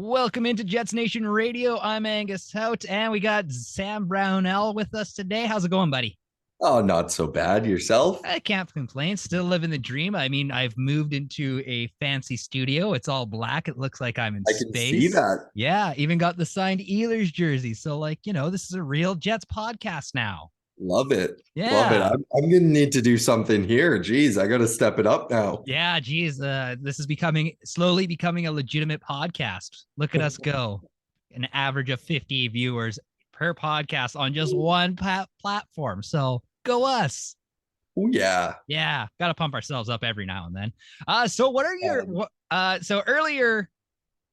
Welcome into Jets Nation Radio. I'm Angus Hout, and we got Sam Brownell with us today. How's it going, buddy? Oh, not so bad. Yourself? I can't complain. Still living the dream. I mean, I've moved into a fancy studio. It's all black. It looks like I'm in I can space. see that. Yeah, even got the signed Ehlers jersey. So, this is a real Jets podcast now. Love it. Yeah. Love it. I'm going to need to do something here. Jeez, I got to step it up now. Yeah, geez. This is slowly becoming a legitimate podcast. Look at us go. An average of 50 viewers per podcast on just one platform. So go us. Oh, yeah. Yeah. Got to pump ourselves up every now and then. So what are your, so earlier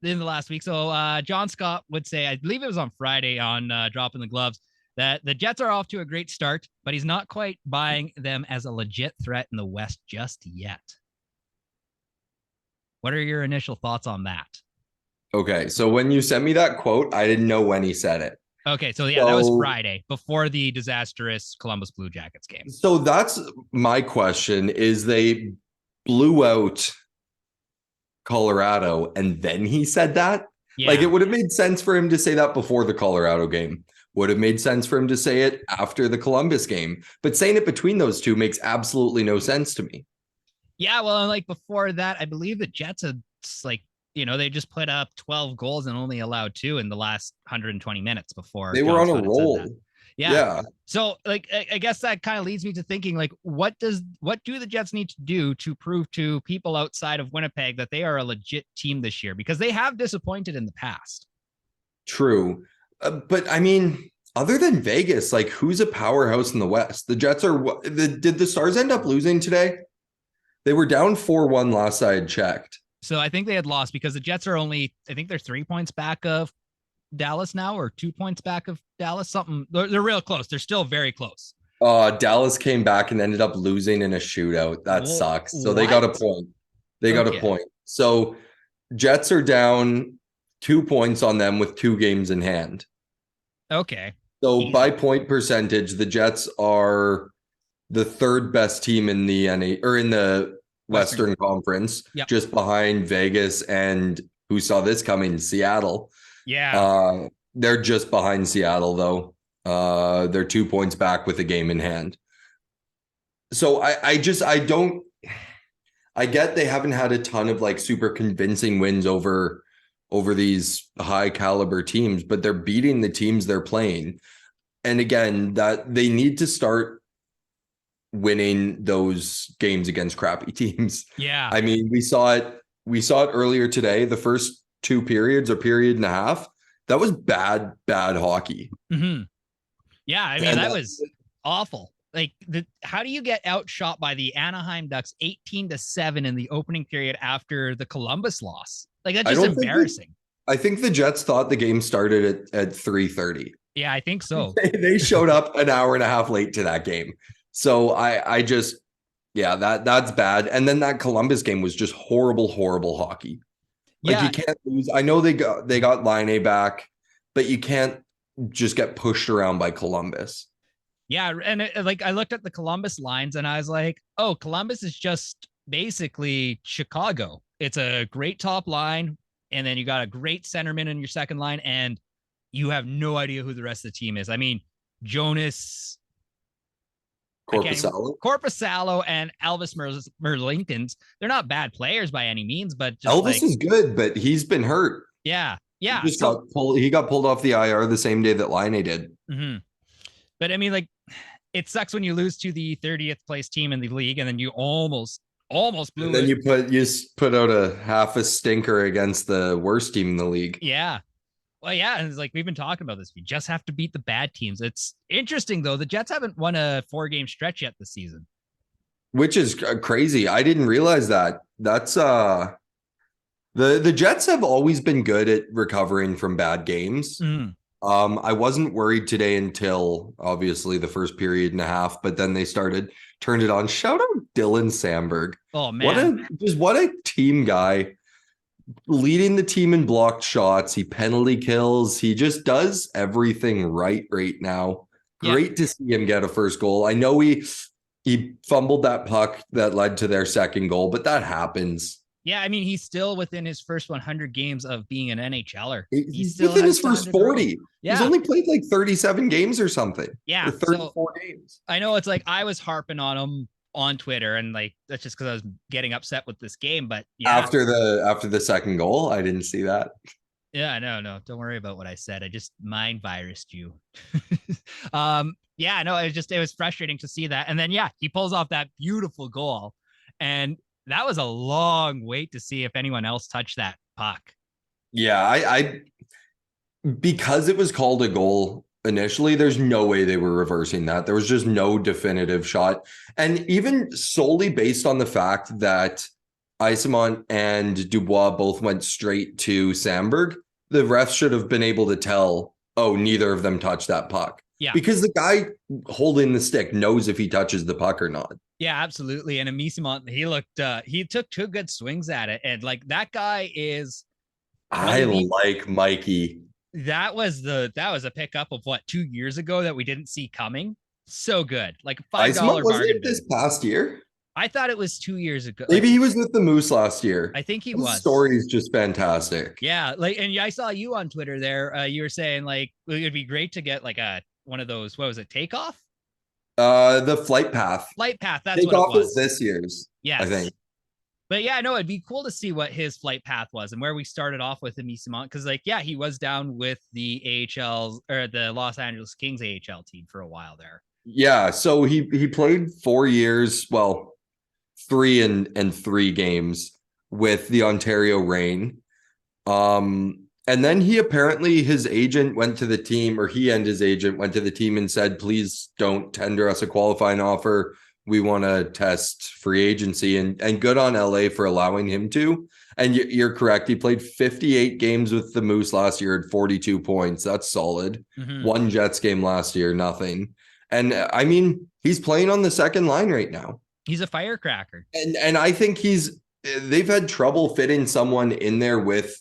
in the last week, John Scott would say, I believe it was on Friday on Dropping the Gloves, that the Jets are off to a great start, but he's not quite buying them as a legit threat in the West just yet. What are your initial thoughts on that? Okay, so when you sent me that quote, I didn't know when he said it. Okay, so that was Friday before the disastrous Columbus Blue Jackets game. So that's my question, is they blew out Colorado and then he said that? Yeah. Like, it would have made sense for him to say that before the Colorado game. Would have made sense for him to say it after the Columbus game. But saying it between those two makes absolutely no sense to me. Yeah, well, before that, I believe the Jets had, they just put up 12 goals and only allowed 2 in the last 120 minutes before. They were on a roll. Yeah. So, I guess that kind of leads me to thinking, what do the Jets need to do to prove to people outside of Winnipeg that they are a legit team this year? Because they have disappointed in the past. True. But I mean, other than Vegas, who's a powerhouse in the West? The Jets are. Did the Stars end up losing today? They were down 4-1 last I had checked. So I think they had lost because the Jets are only, I think they're 3 points back of Dallas now, or 2 points back of Dallas. Something. They're real close. They're still very close. Dallas came back and ended up losing in a shootout. That sucks. So they got a point. Got a point. So Jets are down 2 points on them with 2 games in hand. Okay. So by point percentage, the Jets are the third best team in the in the Western Conference, just behind Vegas and who saw this coming, Seattle. Yeah. They're just behind Seattle though. They're 2 points back with a game in hand. So I get they haven't had a ton of super convincing wins over these high caliber teams, but they're beating the teams they're playing. And again, that they need to start winning those games against crappy teams. Yeah. I mean, we saw it earlier today. The first 2 periods or period and a half, that was bad hockey. Mm-hmm. Yeah. I mean, that was awful. How do you get outshot by the Anaheim Ducks 18-7 in the opening period after the Columbus loss? That's just embarrassing. I think the Jets thought the game started at 3:30. Yeah, I think so. They showed up an hour and a half late to that game. So that's bad. And then that Columbus game was just horrible hockey. You can't lose. I know they got Laine back, but you can't just get pushed around by Columbus. Yeah, and I looked at the Columbus lines and I was like, oh, Columbus is just basically Chicago. It's a great top line, and then you got a great centerman in your second line, and you have no idea who the rest of the team is. I mean, Jonas Corpusalo and Elvis Merlinkins, they're not bad players by any means, but Elvis is good, but he's been hurt. Yeah. Yeah. He got pulled off the IR the same day that Laine did. Mm-hmm. But I mean, it sucks when you lose to the 30th place team in the league, and then you almost blew it. And then you put out a half a stinker against the worst team in the league. Yeah. Well, yeah, and it's we've been talking about this. We just have to beat the bad teams. It's interesting though. The Jets haven't won a 4-game stretch yet this season, which is crazy. I didn't realize that. That's the Jets have always been good at recovering from bad games. Mm. I wasn't worried today until obviously the first period and a half, but then they turned it on. Shout out Dylan Samberg. Oh man, what a team guy, leading the team in blocked shots. He penalty kills. He just does everything right now. Great to see him get a first goal. I know he fumbled that puck that led to their second goal, but that happens. Yeah, I mean, he's still within his first 100 games of being an NHLer. He He's still within has his time first to grow. 40. He's Yeah. only played like 37 games or something, Yeah. or So 34 games. I know it's like I was harping on him on Twitter, and like that's just because I was getting upset with this game. But yeah, After the second goal, I didn't see that. yeah, no, don't worry about what I said. I just mind virused you. Yeah, no, it was frustrating to see that. And then yeah, he pulls off that beautiful goal. And that was a long wait to see if anyone else touched that puck. Yeah, I because it was called a goal initially, there's no way they were reversing that. There was just no definitive shot. And even solely based on the fact that Eyssimont and Dubois both went straight to Samberg, the refs should have been able to tell, oh, neither of them touched that puck. Yeah. Because the guy holding the stick knows if he touches the puck or not. Yeah, absolutely. And Eyssimont, he took two good swings at it. And like that guy is I like Mikey. That was a pickup of what 2 years ago that we didn't see coming. So good, like $5 bargain. This past year, I thought it was 2 years ago. Maybe he was with the Moose last year. I think he His was. story is just fantastic. Yeah, like, and I saw you on Twitter there. You were saying like it'd be great to get like one of those. What was it? Takeoff. The flight path. Flight path. That's Takeoff what it was. Is this year's. Yes. I think. But yeah, no, it'd be cool to see what his flight path was and where we started off with him, Eyssimont, because like, yeah, he was down with the AHL or the Los Angeles Kings AHL team for a while there. Yeah, so he played 4 years, well, 3 and 3 games with the Ontario Reign. And then he apparently his agent went to the team, or he and his agent went to the team and said, please don't tender us a qualifying offer. We want to test free agency, and good on LA for allowing him to. And you're correct. He played 58 games with the Moose last year at 42 points. That's solid. Mm-hmm. 1 Jets game last year, nothing. And I mean, he's playing on the second line right now. He's a firecracker. And I think they've had trouble fitting someone in there with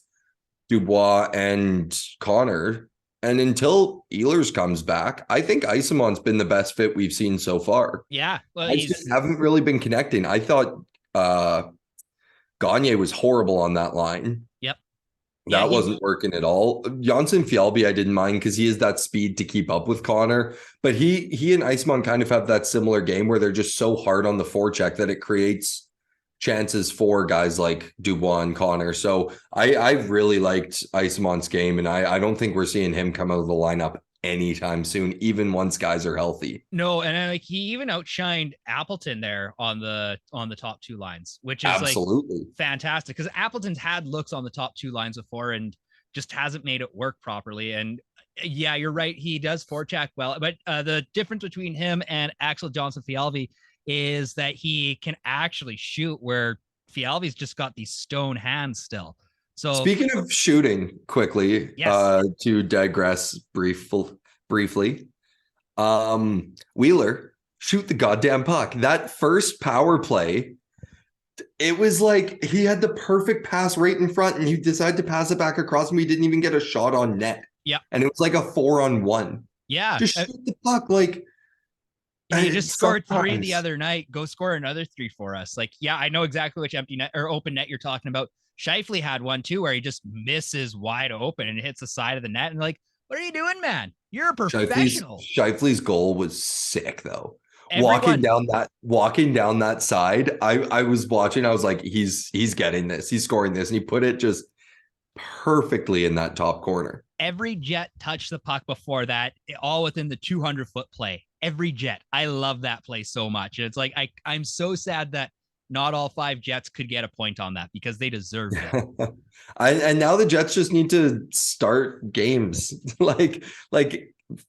Dubois and Connor. And until Ehlers comes back, I think Eysimont's been the best fit we've seen so far. Yeah. Well, I just haven't really been connecting. I thought Gagne was horrible on that line. Yep. That wasn't working at all. Janssen Fjällby, I didn't mind because he has that speed to keep up with Connor. But he and Eyssimont kind of have that similar game where they're just so hard on the forecheck that it creates chances for guys like Dubois and Connor. So I really liked Eysimont's game, and I don't think we're seeing him come out of the lineup anytime soon, even once guys are healthy. No, and like he even outshined Appleton there on the top 2 lines, which is absolutely like fantastic because Appleton's had looks on the top 2 lines before and just hasn't made it work properly. And yeah, you're right, he does forecheck well, but the difference between him and Axel Jonsson-Fjällby is that he can actually shoot, where Fialvi's just got these stone hands still. So speaking of shooting quickly, yes. To digress briefly, Wheeler, shoot the goddamn puck. That first power play, it was like he had the perfect pass right in front and he decided to pass it back across and we didn't even get a shot on net. Yeah. And it was like a 4-on-1. Yeah. Just shoot the puck. Like, he just scored 3 the other night. Go score another 3 for us. Like, yeah, I know exactly which empty net or open net you're talking about. Scheifele had one too, where he just misses wide open and hits the side of the net. And like, what are you doing, man? You're a professional. Scheifele's goal was sick though. Walking down that side, I was watching. I was like, he's getting this. He's scoring this, and he put it just perfectly in that top corner. Every Jet touched the puck before that, all within the 200-foot play. Every Jet. I love that play so much. And it's like, I'm so sad that not all 5 Jets could get a point on that because they deserved it. And now the Jets just need to start games. like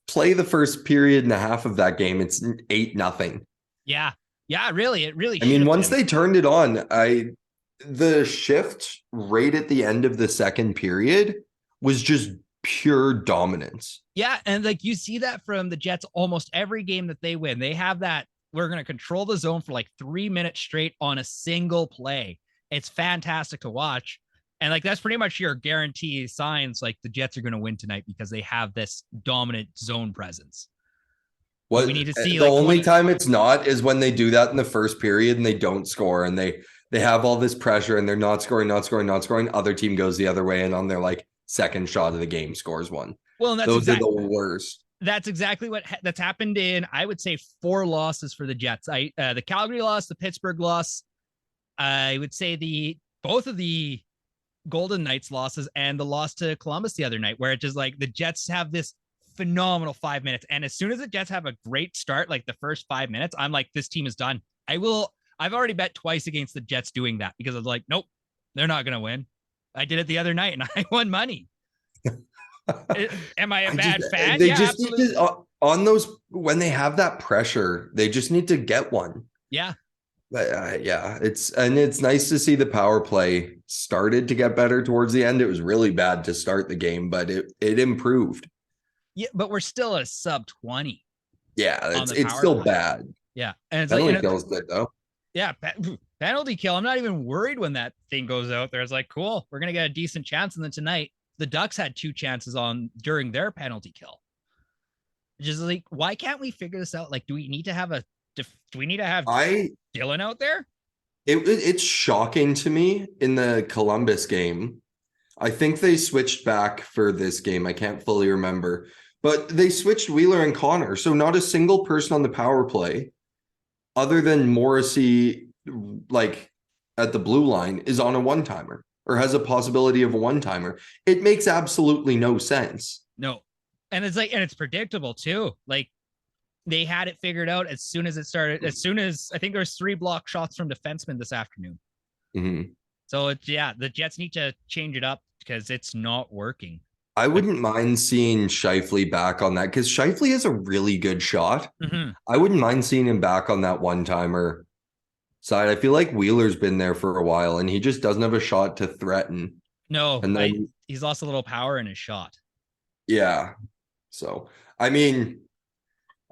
play the first period and a half of that game. It's 8-0. Yeah. Yeah, really. It really, I mean, once they turned it on, the shift right at the end of the second period was just pure dominance. Yeah, and like you see that from the Jets almost every game that they win. They have that, we're going to control the zone for like 3 minutes straight on a single play. It's fantastic to watch. And like that's pretty much your guarantee signs like the Jets are going to win tonight because they have this dominant zone presence. What we need to see the only time it's not is when they do that in the first period and they don't score and they they have all this pressure and they're not scoring. Other team goes the other way and on their like second shot of the game scores one. Well, and those are the worst. That's exactly that's happened in, I would say, 4 losses for the Jets. The Calgary loss, the Pittsburgh loss, I would say both of the Golden Knights losses and the loss to Columbus the other night, where it's just like the Jets have this phenomenal 5 minutes. And as soon as the Jets have a great start, like the first 5 minutes, I'm like, this team is done. I've already bet twice against the Jets doing that because I was like, nope, they're not going to win. I did it the other night and I won money. Am I a bad fan? They just need to, on those, when they have that pressure, they just need to get one. Yeah. But it's nice to see the power play started to get better towards the end. It was really bad to start the game, but it improved. Yeah, but we're still a sub 20. Yeah, it's still bad. Yeah, and it's penalty kill is good though. Yeah, penalty kill. I'm not even worried when that thing goes out there. It's like, cool, we're gonna get a decent chance. And then tonight, the Ducks had 2 chances during their penalty kill. Just like, why can't we figure this out? Like, do we need to have Dylan out there? It's shocking to me in the Columbus game. I think they switched back for this game. I can't fully remember, but they switched Wheeler and Connor. So not a single person on the power play other than Morrissey, like at the blue line, is on a one-timer or has a possibility of a one-timer. It makes absolutely no sense. No. And it's predictable too. Like, they had it figured out as soon as it started. As soon as, I think there was 3 block shots from defensemen this afternoon. Mm-hmm. So the Jets need to change it up because it's not working. I wouldn't mind seeing Scheifele back on that because Scheifele has a really good shot. Mm-hmm. I wouldn't mind seeing him back on that one-timer side. I feel like Wheeler's been there for a while and he just doesn't have a shot to threaten. No, and then he's lost a little power in his shot. Yeah. So, I mean,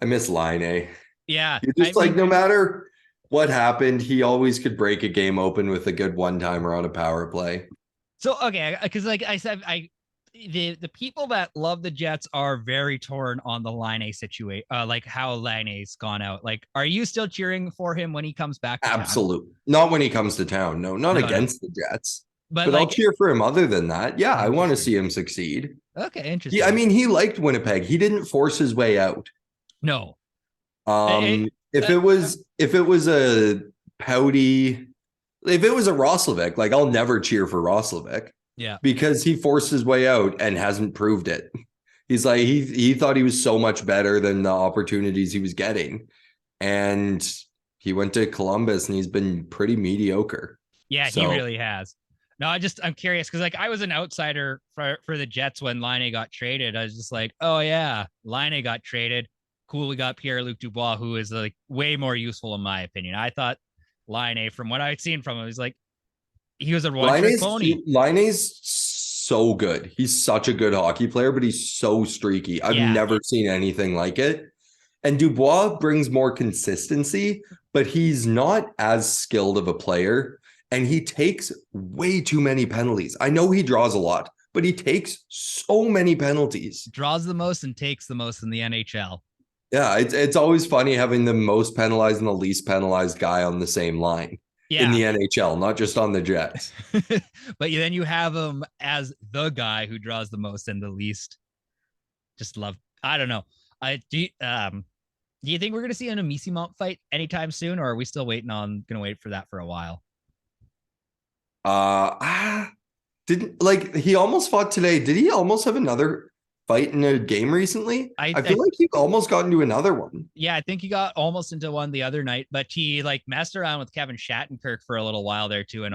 I miss Laine. Yeah. You're just no matter what happened, he always could break a game open with a good one-timer on a power play. So, okay, because like I said, the people that love the Jets are very torn on the Laine situation, like how Laine's gone out. Like, are you still cheering for him when he comes back to Absolutely. Town? Not when he comes to town. No, not against the Jets. But like, I'll cheer for him other than that. Yeah, I want to see him succeed. Okay, interesting. I mean, he liked Winnipeg. He didn't force his way out. No. If it was a pouty, if it was a Roslovic, like I'll never cheer for Roslovic. Yeah. Because he forced his way out and hasn't proved it. He's like, he thought he was so much better than the opportunities he was getting. And he went to Columbus and he's been pretty mediocre. Yeah, he really has. No, I'm curious because like I was an outsider for the Jets when Laine got traded. I was just like, oh yeah, Laine got traded. Cool, we got Pierre-Luc Dubois, who is like way more useful in my opinion. I thought Laine, from what I'd seen from him, was like he was a one-trick pony. Laine's so good. He's such a good hockey player, but he's so streaky. I've never seen anything like it. And Dubois brings more consistency, but he's not as skilled of a player. And he takes way too many penalties. I know he draws a lot, but he takes so many penalties. Draws the most and takes the most in the NHL. Yeah, it's always funny having the most penalized and the least penalized guy on the same line in the NHL, not just on the Jets. But then you have him as the guy who draws the most and the least. Just love. I don't know. Do you think we're going to see an Eyssimont fight anytime soon, or are we still going to wait for that for a while? He almost fought today. Did he almost have another fight in a game recently? I feel like he almost got into another one. Yeah, I think he got almost into one the other night, but he like messed around with Kevin Shattenkirk for a little while there too, and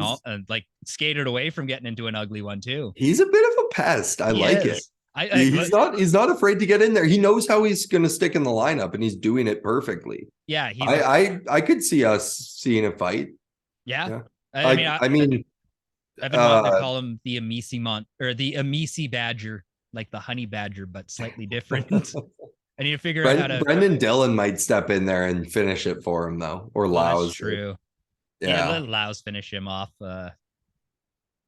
like skated away from getting into an ugly one too. He's a bit of a pest. I like it. He's not afraid to get in there. He knows how he's going to stick in the lineup, and he's doing it perfectly. Yeah, I could see us seeing a fight. Yeah. I mean, I've been wanting to call him the Eyssimont or the Emisi Badger, like the honey badger, but slightly different. I need to figure out how to. Brendan Dillon might step in there and finish it for him, though, or Laus. That's true. Yeah, let Laus finish him off. Because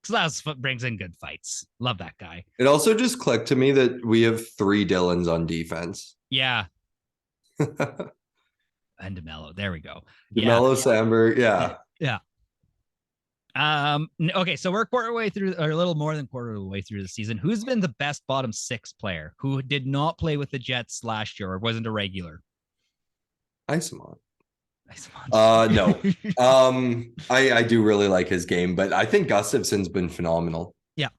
Laus brings in good fights. Love that guy. It also just clicked to me that we have 3 Dillons on defense. Yeah. And DeMello. There we go. DeMello, Samberg. Yeah. Yeah. Okay, so we're quarter way through, or a little more than quarter of the way through the season. Who's been the best bottom six player who did not play with the Jets last year or wasn't a regular? Eyssimont. Eyssimont. No. I do really like his game, but I think Gustafsson's been phenomenal. Yeah.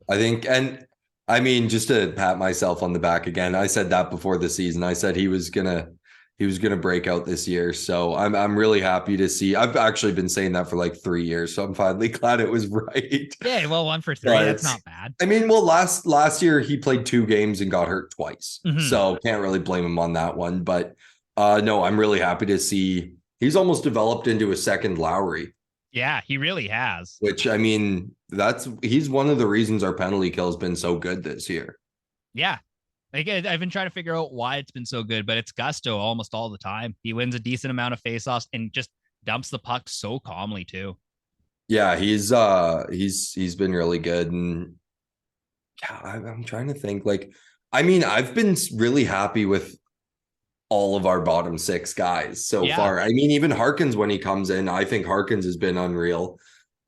I think, and I mean, just to pat myself on the back again, I said that before the season. I said he was gonna break out this year. So I'm really happy to see. I've actually been saying that for like 3 years, so I'm finally glad it was right. Yeah, well, 1 for 3, But, that's not bad. I mean, well, last year he played 2 games and got hurt twice, Mhm. so can't really blame him on that one. But no, I'm really happy to see he's almost developed into a second Lowry. Yeah, he really has. Which, I mean, he's one of the reasons our penalty kill has been so good this year. Yeah. Like, I've been trying to figure out why it's been so good, but it's Gusto almost all the time. He wins a decent amount of faceoffs and just dumps the puck so calmly too. Yeah, he's been really good. And yeah, I'm trying to think. Like, I mean, I've been really happy with all of our bottom 6 guys so far. I mean, even Harkins, when he comes in, I think Harkins has been unreal.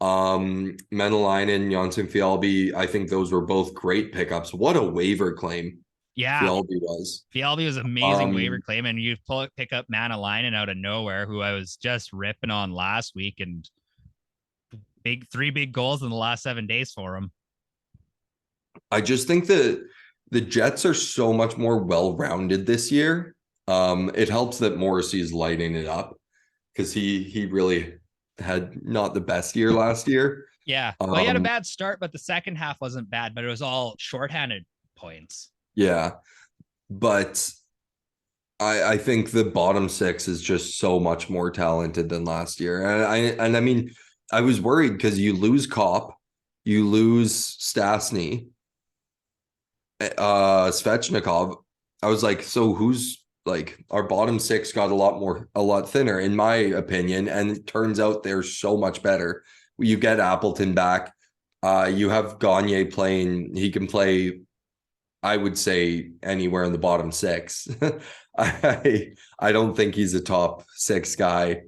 Menelainen, Janssen Fjällby, I think those were both great pickups. What a waiver claim. Yeah. Fjällby was amazing waiver claim, and you pick up Menelainen out of nowhere, who I was just ripping on last week, and 3 big goals in the last 7 days for him. I just think that the Jets are so much more well-rounded this year. It helps that Morrissey is lighting it up because he really had not the best year last year. Yeah. Well, he had a bad start, but the second half wasn't bad, but it was all shorthanded points. Yeah. But I think the bottom 6 is just so much more talented than last year. And I mean, I was worried because you lose Kopp, you lose Stastny, Svechnikov. I was like, so who's like our bottom 6 got a lot thinner, in my opinion. And it turns out they're so much better. You get Appleton back. You have Gagne playing. He can play, I would say, anywhere in the bottom 6. I don't think he's a top 6 guy.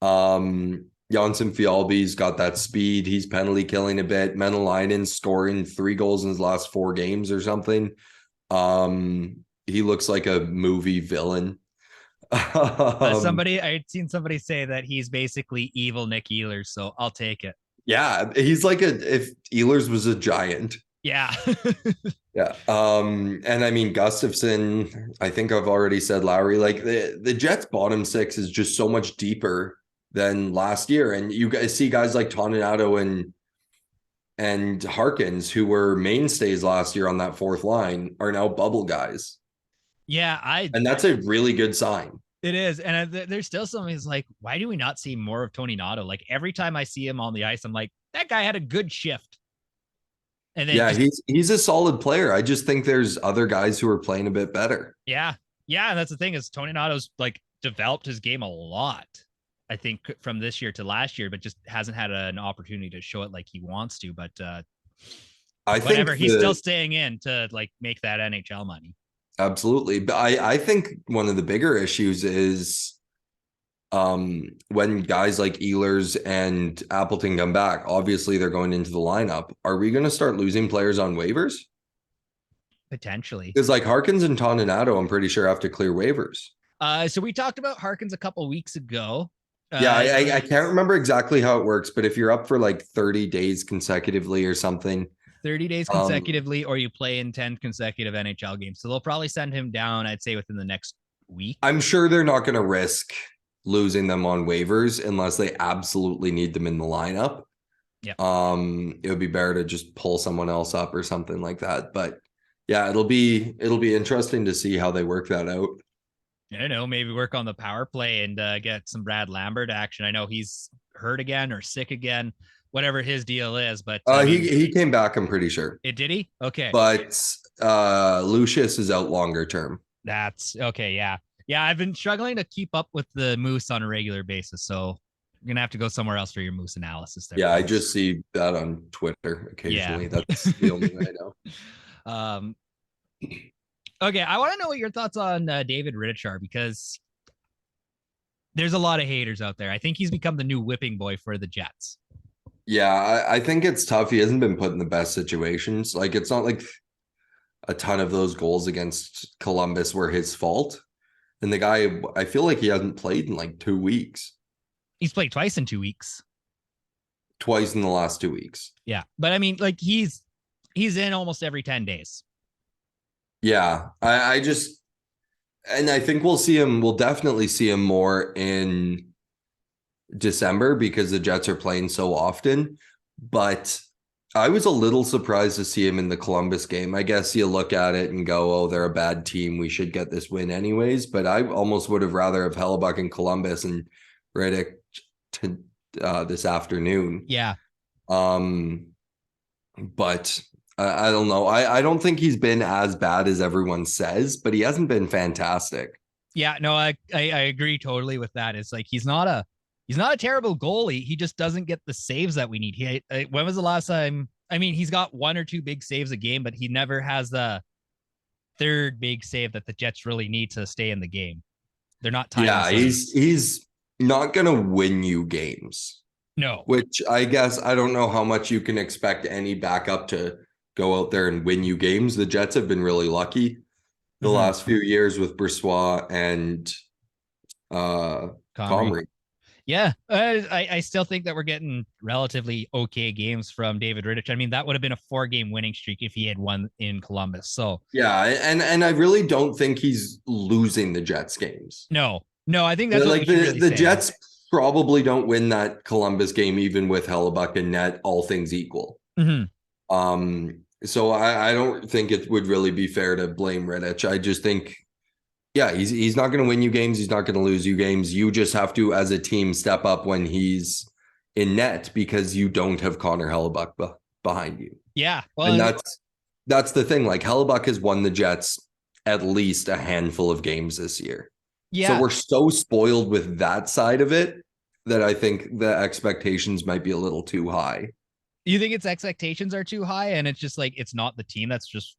Janssen Fjällby's got that speed. He's penalty killing a bit. Menelainen scoring 3 goals in his last 4 games or something. He looks like a movie villain. I'd seen somebody say that he's basically evil Nick Ehlers, so I'll take it. Yeah, he's like if Ehlers was a giant. Yeah. Yeah. And I mean, Gustafsson, I think I've already said Lowry. Like the Jets bottom 6 is just so much deeper than last year. And you guys see guys like Toninato and Harkins, who were mainstays last year on that 4th line, are now bubble guys. Yeah, and that's a really good sign. It is. And there's still something that's like, why do we not see more of Toninato? Like every time I see him on the ice, I'm like, that guy had a good shift. And then he's a solid player. I just think there's other guys who are playing a bit better. Yeah. And that's the thing, is Toninato's like developed his game a lot, I think, from this year to last year, but just hasn't had an opportunity to show it like he wants to. But I think he's still staying in to like make that NHL money. Absolutely. But I think one of the bigger issues is when guys like Ehlers and Appleton come back, obviously they're going into the lineup. Are we going to start losing players on waivers? Potentially. Because like Harkins and Toninato, I'm pretty sure have to clear waivers. So we talked about Harkins a couple weeks ago. Yeah, I can't remember exactly how it works, but if you're up for like 30 days consecutively or something, 30 days consecutively, or you play in 10 consecutive NHL games. So they'll probably send him down, I'd say, within the next week. I'm sure they're not going to risk losing them on waivers unless they absolutely need them in the lineup. Yeah. It would be better to just pull someone else up or something like that. But yeah, it'll be interesting to see how they work that out. I don't know, maybe work on the power play and get some Brad Lambert action. I know he's hurt again or sick again, whatever his deal is, but he came back, I'm pretty sure. Did he? Okay. But Lucius is out longer term. That's okay. Yeah. I've been struggling to keep up with the Moose on a regular basis, so you're gonna have to go somewhere else for your Moose analysis there. Yeah, I just see that on Twitter occasionally. Yeah. That's the only way I know. Okay, I want to know what your thoughts on David Rittich are, because there's a lot of haters out there. I think he's become the new whipping boy for the Jets. Yeah, I think it's tough. He hasn't been put in the best situations. Like, it's not like a ton of those goals against Columbus were his fault. And the guy, I feel like he hasn't played in like 2 weeks. He's played twice in 2 weeks. Twice in the last 2 weeks. Yeah. But I mean, like he's in almost every 10 days. Yeah. I just, and I think we'll definitely see him more in December because the Jets are playing so often. But I was a little surprised to see him in the Columbus game. I guess you look at it and go, oh, they're a bad team. We should get this win anyways. But I almost would have rather have Hellebuyck in Columbus and Rittich to this afternoon. Yeah. But I don't know. I don't think he's been as bad as everyone says, but he hasn't been fantastic. Yeah, no, I agree totally with that. It's like he's not a terrible goalie. He just doesn't get the saves that we need. When was the last time? I mean, he's got one or two big saves a game, but he never has the third big save that the Jets really need to stay in the game. They're not tied. Yeah, he's not going to win you games. No. Which I guess I don't know how much you can expect any backup to go out there and win you games. The Jets have been really lucky the last few years with Brisebois and Comrie. Yeah, I still think that we're getting relatively okay games from David Rittich. I mean, that would have been a 4-game winning streak if he had won in Columbus. So yeah, and I really don't think he's losing the Jets games. No, I think that's like the Jets probably don't win that Columbus game even with Hellebuyck and net, all things equal. So I don't think it would really be fair to blame Rittich. I just think, yeah, he's not going to win you games. He's not going to lose you games. You just have to, as a team, step up when he's in net because you don't have Connor Hellebuyck behind you. Yeah. Well, and that's the thing. Like, Hellebuyck has won the Jets at least a handful of games this year. Yeah. So we're so spoiled with that side of it that I think the expectations might be a little too high. You think its expectations are too high and it's just like it's not the team that's just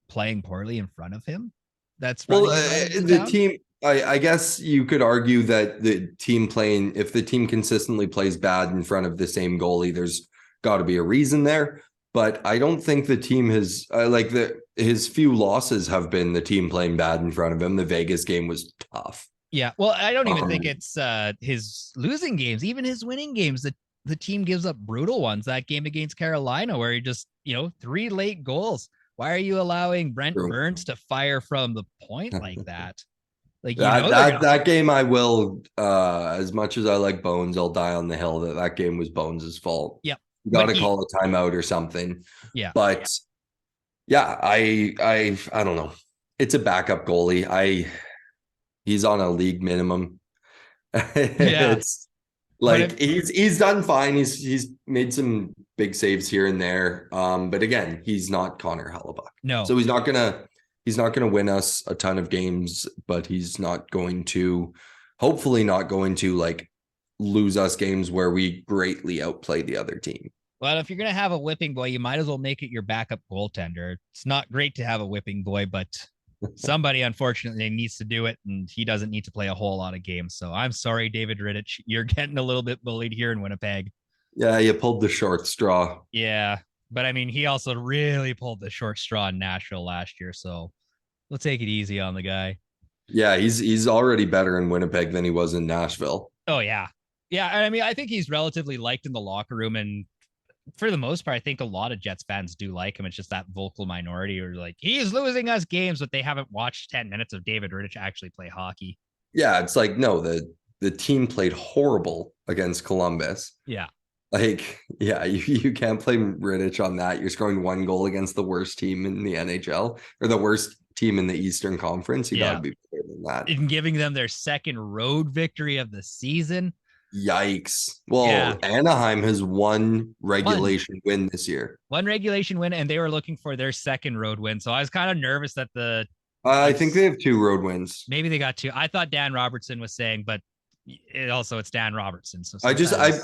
playing poorly in front of him? That's the team. I guess you could argue that the team playing, if the team consistently plays bad in front of the same goalie, there's got to be a reason there. But I don't think the team has his few losses have been the team playing bad in front of him. The Vegas game was tough. Yeah. Well, I don't even think it's his losing games, even his winning games. The team gives up brutal ones. That game against Carolina where he just, 3 late goals. Why are you allowing Brent Burns to fire from the point like that? Like that game, I will. As much as I like Bones, I'll die on the hill that game was Bones' fault. Yep. You got to call a timeout or something. Yeah. But yeah, I don't know. It's a backup goalie. He's on a league minimum. Yeah. It's like he's done fine. He's made some big saves here and there. But again, he's not Connor Hellebuyck. No. So he's not gonna win us a ton of games, but he's not going to, hopefully not going to like lose us games where we greatly outplay the other team. Well, if you're going to have a whipping boy, you might as well make it your backup goaltender. It's not great to have a whipping boy, but somebody unfortunately needs to do it, and he doesn't need to play a whole lot of games. So I'm sorry, David Rittich. You're getting a little bit bullied here in Winnipeg. Yeah, you pulled the short straw. Yeah, but I mean, he also really pulled the short straw in Nashville last year, so we'll take it easy on the guy. Yeah, he's already better in Winnipeg than he was in Nashville. Oh, yeah. Yeah, I mean, I think he's relatively liked in the locker room, and for the most part, I think a lot of Jets fans do like him. It's just that vocal minority who are like, he's losing us games, but they haven't watched 10 minutes of David Rittich actually play hockey. Yeah, it's like, no, the team played horrible against Columbus. Yeah. Like, yeah, you can't play Rittich on that. You're scoring 1 goal against the worst team in the NHL or the worst team in the Eastern Conference. You gotta be better than that. And giving them their second road victory of the season. Yikes. Well, yeah. Anaheim has one regulation win this year. One regulation win, and they were looking for their second road win. So I was kind of nervous that I think they have 2 road wins. Maybe they got 2. I thought Dan Robertson was saying, but it's Dan Robertson. So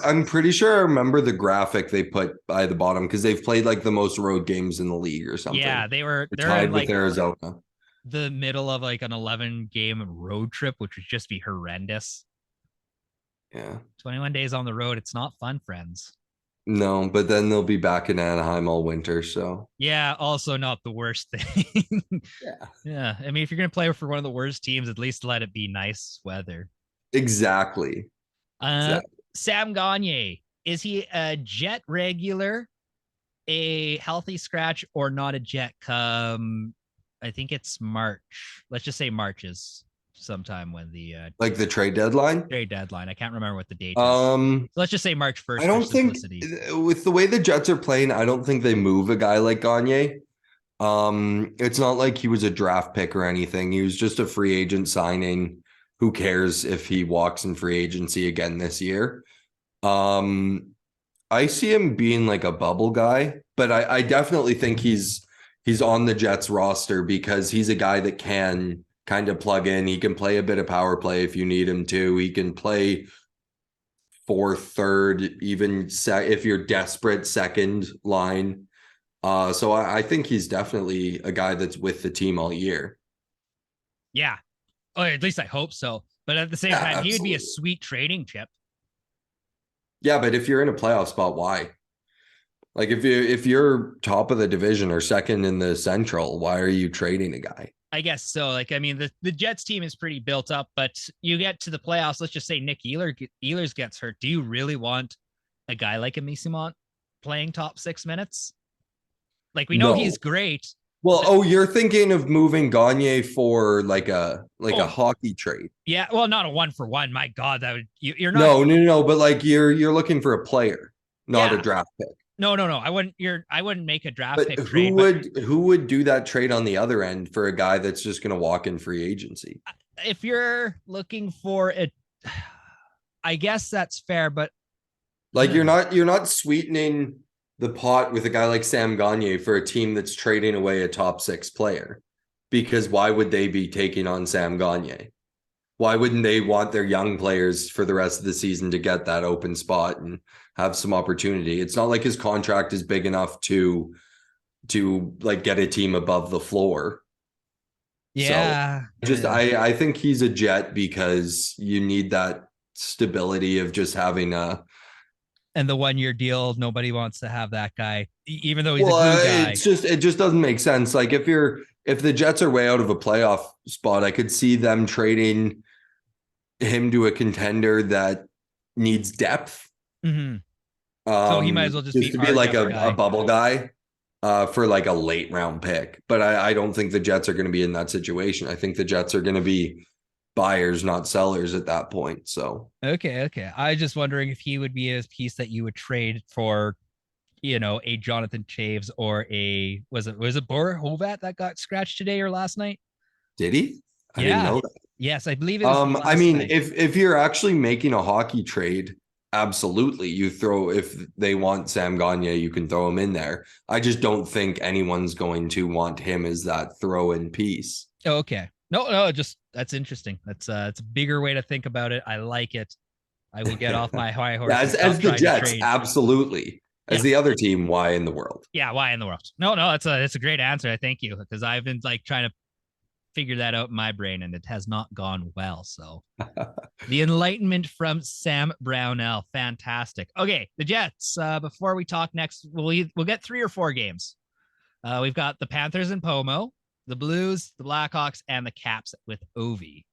I'm pretty sure I remember the graphic they put by the bottom because they've played like the most road games in the league or something. Yeah, they're tied with Arizona. The middle of like an 11-game road trip, which would just be horrendous. Yeah. 21 days on the road. It's not fun, friends. No, but then they'll be back in Anaheim all winter. So Yeah, also not the worst thing. yeah, Yeah, I mean, if you're gonna play for one of the worst teams, at least let it be nice weather. exactly. Uh, Exactly. Sam Gagne, is he a Jet regular, a healthy scratch, or not a Jet come? I think it's March. Let's just say March is sometime when the Like the trade deadline. trade deadline. I can't remember what the date is. Um, So let's just say March I 1st for don't think simplicity. with the way the Jets are playing, I don't think they move a guy like Gagne. It's not like he was a draft pick or anything. He was just a free agent signing. Who cares if he walks in free agency again this year? Um, I see him being like a bubble guy, but I definitely think he's on the Jets roster because he's a guy that can kind of plug in. He can play a bit of power play if you need him to. He can play fourth, third, even if you're desperate, second line. So I think he's definitely a guy that's with the team all year. Yeah. Oh, at least I hope so. But at the same Yeah, time, he would be a absolutely. sweet trading chip. Yeah, but if you're in a playoff spot, why? Like if you're top of the division or second in the Central, why are you trading a guy? I guess so. Like, I mean, the Jets team is pretty built up, but you get to the playoffs. Let's just say Nick Ehlers gets hurt. Do you really want a guy like a Eyssimont playing top 6 minutes? Like, we know No. he's great. Well, But, oh, you're thinking of moving Gagne for like a oh, hockey trade. yeah. Well, not a 1-for-1. My God, that would you're not. No, no, no, but like you're looking for a player, not a Yeah. draft pick. No. I wouldn't make a draft But pick trade. But who would do that trade on the other end for a guy that's just going to walk in free agency? if you're looking for it, I guess that's fair. But Like you're not sweetening the pot with a guy like Sam Gagne for a team that's trading away a top 6 player. Because why would they be taking on Sam Gagne? Why wouldn't they want their young players for the rest of the season to get that open spot and have some opportunity? It's not like his contract is big enough to like get a team above the floor. So yeah, just I think he's a Jet because you need that stability of just having a and the 1-year deal, nobody wants to have that guy, even though he's a well, glue guy. it just doesn't make sense. Like if the Jets are way out of a playoff spot, I could see them trading him to a contender that needs depth. Mm-hmm. So he might as well just Just be to be our like depth a guy. bubble guy for like a late round pick. But I don't think the Jets are going to be in that situation. I think the Jets are going to be buyers, not sellers at that point. So Okay. I was just wondering if he would be a piece that you would trade for, a Jonathan Chaves or a was it Bor Hovat that got scratched today or last night? did he? I didn't Yeah. know that. Yes, I believe it was I last mean, night. if you're actually making a hockey trade, absolutely, you throw if they want Sam Gagne, you can throw him in there. I just don't think anyone's going to want him as that throw-in piece. Oh, okay. No, just that's interesting. That's it's a bigger way to think about it. I like it. I will get off my high Yeah, horse and stop as the trying to Jets, trade. absolutely. As Yeah. the other team, why in the world? Yeah, why in the world? No, it's a great answer. I thank you because I've been like trying to figure that out in my brain and it has not gone well. So the enlightenment from Sam Brownell, fantastic. Okay, the Jets. Before we talk next, we'll get 3 or 4 games. We've got the Panthers and Pomo, the Blues, the Blackhawks, and the Caps with Ovi.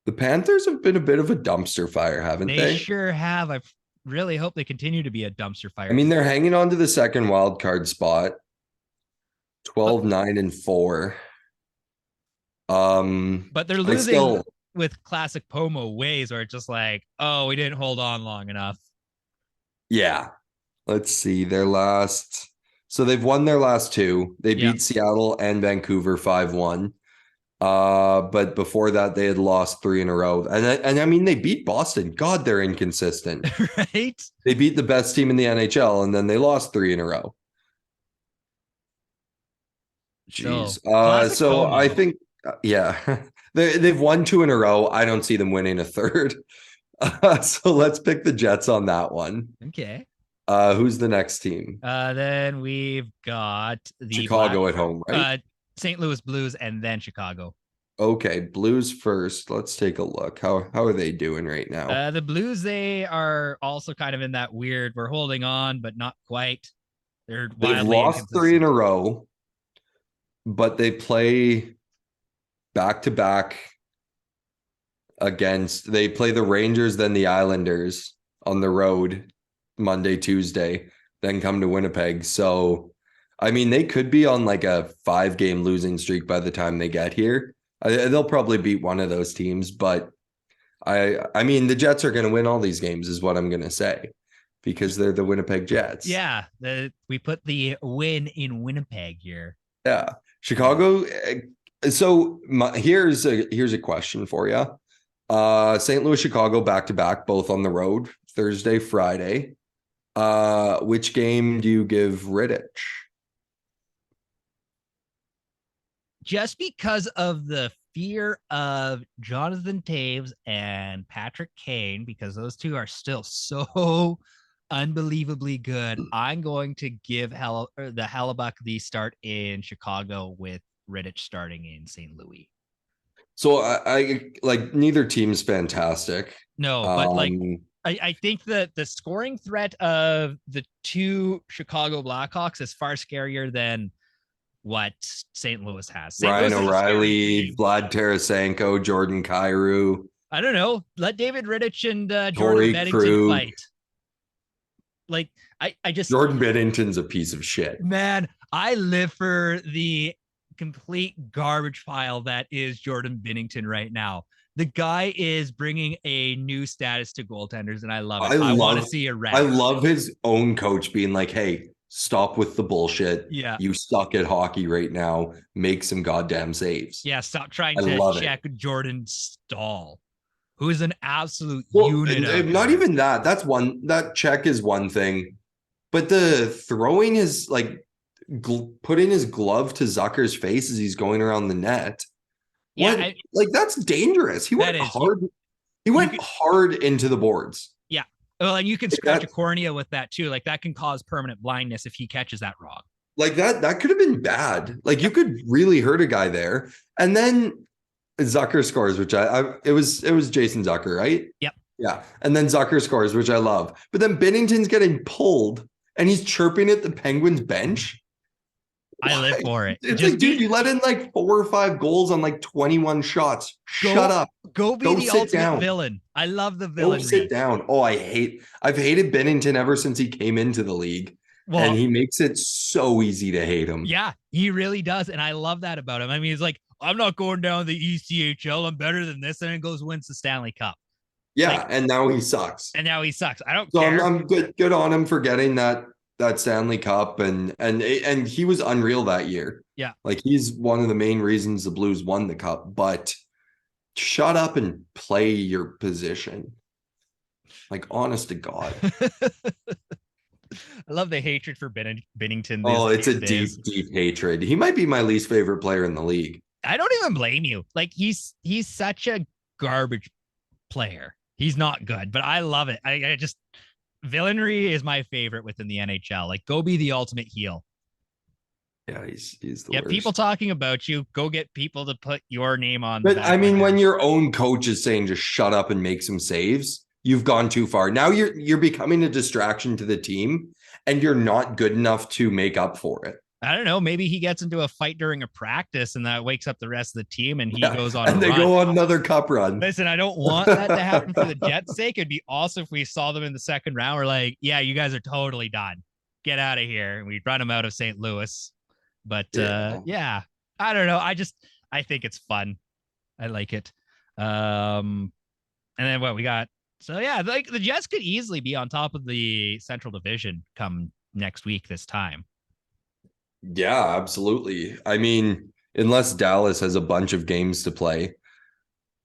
The Panthers have been a bit of a dumpster fire, haven't They they? sure have. I really hope they continue to be a dumpster I fire. mean, they're hanging on to the second wild card spot, But 12-9-4. but they're I losing still with classic Pomo ways where it's just like, oh, we didn't hold on long enough. Yeah. Let's see. So they've won their last 2. They Yeah. beat Seattle and Vancouver 5-1. But before that, they had lost 3 in a row. And I mean, they beat Boston. God, they're inconsistent. Right? They beat the best team in the NHL, and then they lost 3 in a row. So Jeez. classic So I Pomo. think, yeah, they've won 2 in a row. I don't see them winning a third. So let's pick the Jets on that one. Okay. Who's the next team? Then we've got the Chicago at home, right? St. Louis Blues and then Chicago. Okay, Blues first. Let's take a look. How are they doing right now? The Blues, they are also kind of in that weird, we're holding on, but not quite. They're They've wildly lost 3 in inconsistent. a row, but they play back to back they play the Rangers, then the Islanders on the road Monday, Tuesday, then come to Winnipeg. So, I mean, they could be on like a 5-game losing streak by the time they get here. They'll probably beat one of those teams, but I mean, the Jets are going to win all these games, is what I'm going to say, because they're the Winnipeg Jets. Yeah, we put the win in Winnipeg here. Yeah, Chicago. So here's a question for you. St. Louis, Chicago, back to back, both on the road, Thursday, Friday. Which game do you give Rittich? Just because of the fear of Jonathan Toews and Patrick Kane, because those two are still so unbelievably good, I'm going to give the Hellebuyck the start in Chicago with Rittich starting in St. Louis. So I like neither team's fantastic. No, but I think that the scoring threat of the two Chicago Blackhawks is far scarier than what St. Louis has. Ryan O'Reilly, Vlad Tarasenko, Jordan Kyrou. I don't know. Let David Rittich and Jordan Binnington fight. Like, I just... Jordan Binnington's a piece of shit. Man, I live for the complete garbage pile that is Jordan Binnington right now. The guy is bringing a new status to goaltenders, and I love it. I want to see a red. I love his own coach being like, hey, stop with the bullshit. Yeah. You suck at hockey right now. Make some goddamn saves. Yeah, stop trying to check Jordan Staal, who is an absolute unit. Not even that. That check is one thing. But the throwing is like putting his glove to Zucker's face as he's going around the net. Yeah, like that's dangerous. He went hard. He went hard into the boards. Yeah. Well, and you can scratch a cornea with that too. Like that can cause permanent blindness if he catches that wrong. Like that could have been bad. Like you could really hurt a guy there. And then Zucker scores, which it was Jason Zucker, right? Yep. Yeah. And then Zucker scores, which I love. But then Binnington's getting pulled and he's chirping at the Penguins bench. I live for it. It's like, dude, you let in like 4 or 5 goals on like 21 shots. Shut up. Go be the ultimate villain. I love the villain. Go sit down. Oh, I've hated Binnington ever since he came into the league. Well, and he makes it so easy to hate him. Yeah, he really does. And I love that about him. I mean, he's like, I'm not going down the ECHL. I'm better than this. And then goes wins the Stanley Cup. Yeah, and now he sucks. I don't care. I'm good on him for getting that Stanley Cup and he was unreal that year. Yeah. Like he's one of the main reasons the Blues won the cup, but shut up and play your position. Like honest to God. I love the hatred for Binnington. Oh, it's a deep hatred. He might be my least favorite player in the league. I don't even blame you. Like he's such a garbage player. He's not good, but I love it. I just villainry is my favorite within the NHL. Like, go be the ultimate heel. Yeah, he's the worst. Get people talking about you. Go get people to put your name on. But I mean, when your own coach is saying just shut up and make some saves, you've gone too far. Now you're becoming a distraction to the team, and you're not good enough to make up for it. I don't know. Maybe he gets into a fight during a practice and that wakes up the rest of the team and he goes on and they go on another cup run. Listen, I don't want that to happen for the Jets' sake. It'd be awesome if we saw them in the second round. We're like, yeah, you guys are totally done. Get out of here. And we'd run them out of St. Louis. But yeah, I don't know. I think it's fun. I like it. And then what we got? So yeah, like the Jets could easily be on top of the Central Division come next week this time. Yeah, absolutely. I mean, unless Dallas has a bunch of games to play.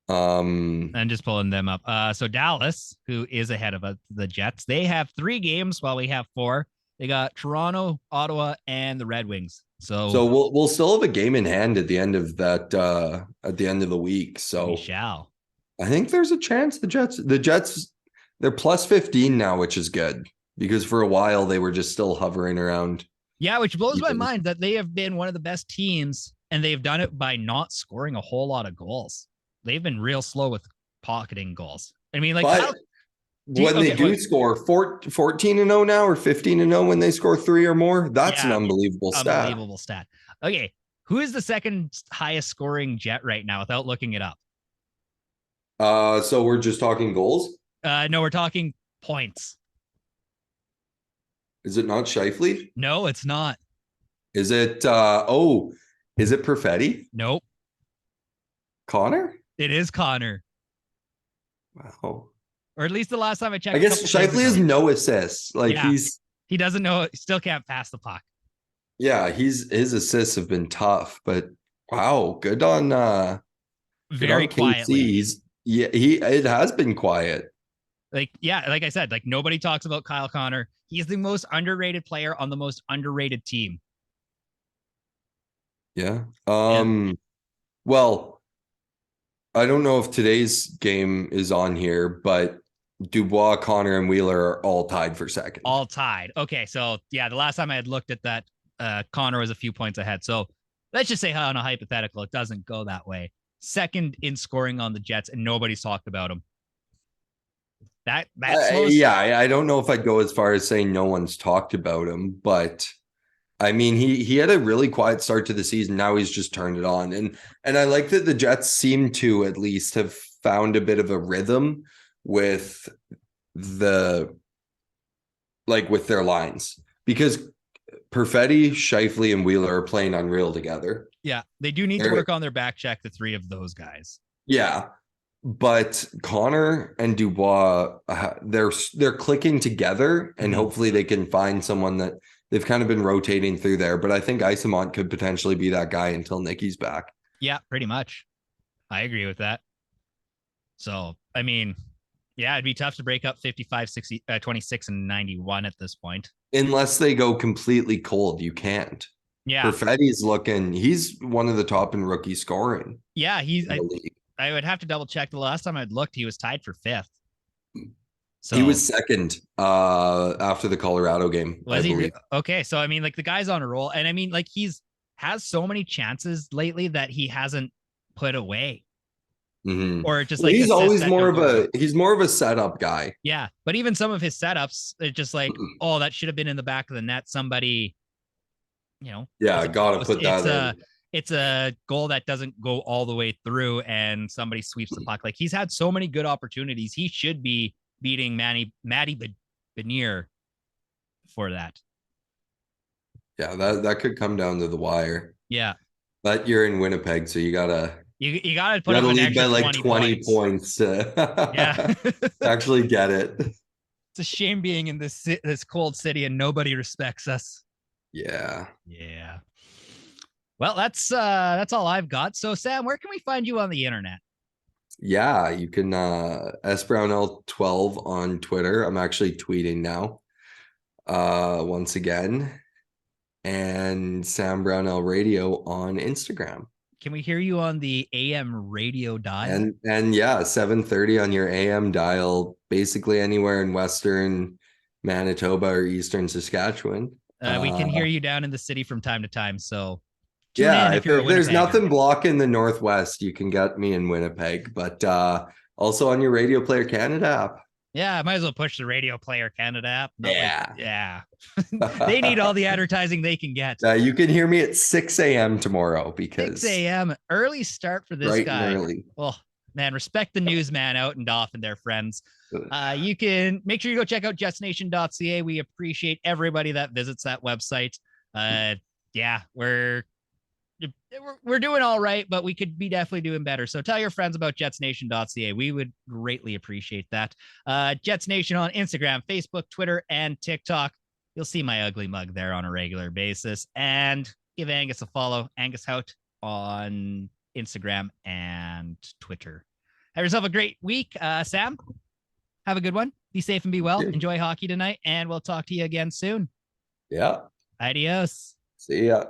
I'm just pulling them up. So Dallas, who is ahead of the Jets, they have 3 games while we have 4. They got Toronto, Ottawa, and the Red Wings. So we'll still have a game in hand at the end of that at the end of the week. So we shall. I think there's a chance the Jets they're plus 15 now, which is good because for a while they were just still hovering around. Yeah, which blows my mind that they have been one of the best teams and they've done it by not scoring a whole lot of goals. They've been real slow with pocketing goals. I mean, like, when they do score 14-0 now or 15-0 when they score 3 or more, that's an unbelievable stat. Okay, who is the second highest scoring Jet right now without looking it up? So we're just talking goals? No, we're talking points. Is it not Scheifele? No, it's not. Is it is it Perfetti? Nope. Connor? It is Connor. Wow. Or at least the last time I checked. I guess Scheifele has no assists. Like he doesn't know, he still can't pass the puck. Yeah, his assists have been tough, but wow, good on very quietly. It has been quiet. Like I said, like nobody talks about Kyle Connor. He's the most underrated player on the most underrated team. Yeah. Well, I don't know if today's game is on here, but Dubois, Connor, and Wheeler are all tied for second. All tied. Okay, so the last time I had looked at that, Connor was a few points ahead. So let's just say on a hypothetical, it doesn't go that way. Second in scoring on the Jets, and nobody's talked about him. That slows. I don't know if I'd go as far as saying no one's talked about him, but I mean, he had a really quiet start to the season. Now he's just turned it on. And I like that the Jets seem to at least have found a bit of a rhythm with their lines, because Perfetti, Scheifele, and Wheeler are playing unreal together. Yeah, they do need to work on their back check, the three of those guys. Yeah. But Connor and Dubois, they're clicking together, and hopefully they can find someone that they've kind of been rotating through there. But I think Eyssimont could potentially be that guy until Nicky's back. Yeah, pretty much. I agree with that. So, I mean, yeah, it'd be tough to break up 55, 60, 26, and 91 at this point. Unless they go completely cold, you can't. Yeah. Perfetti's he's one of the top in rookie scoring. Yeah, I would have to double check. The last time I'd looked, he was tied for 5th. So he was second after the Colorado game. Was he? Okay, so I mean, like the guy's on a roll, and I mean, like has so many chances lately that he hasn't put away. Mm-hmm. Or just like he's always more of a setup guy. Yeah, but even some of his setups, it's just like, oh, that should have been in the back of the net. Somebody, Yeah, gotta put that in. It's a goal that doesn't go all the way through, and somebody sweeps the puck. Like he's had so many good opportunities. He should be beating Matty Benier for that. Yeah, that could come down to the wire. Yeah, but you're in Winnipeg, so you gotta put up an extra by like 20 points. Yeah, actually get it. It's a shame being in this cold city and nobody respects us. Yeah. Well, that's all I've got. So, Sam, where can we find you on the internet? Yeah, you can SBrownell12 on Twitter. I'm actually tweeting now. Once again. And Sam Brownell Radio on Instagram. Can we hear you on the AM radio dial? And yeah, 730 on your AM dial, basically anywhere in Western Manitoba or Eastern Saskatchewan. We can hear you down in the city from time to time. So if there's nothing blocking the Northwest, you can get me in Winnipeg, but also on your Radio Player Canada app. Yeah, I might as well push the Radio Player Canada app. Yeah. They need all the advertising they can get. You can hear me at 6 a.m. tomorrow because 6 a.m. early start for this guy. Early. Well, man, respect the newsman out in Dauphin there, friends. You can make sure you go check out jetsnation.ca. We appreciate everybody that visits that website. We're doing all right, but we could be definitely doing better. So tell your friends about jetsnation.ca. We would greatly appreciate that. Jets Nation on Instagram, Facebook, Twitter, and TikTok. You'll see my ugly mug there on a regular basis. And give Angus a follow, Angus Hout on Instagram and Twitter. Have yourself a great week. Sam, have a good one. Be safe and be well. Enjoy hockey tonight, and we'll talk to you again soon. Yeah. Adios. See ya.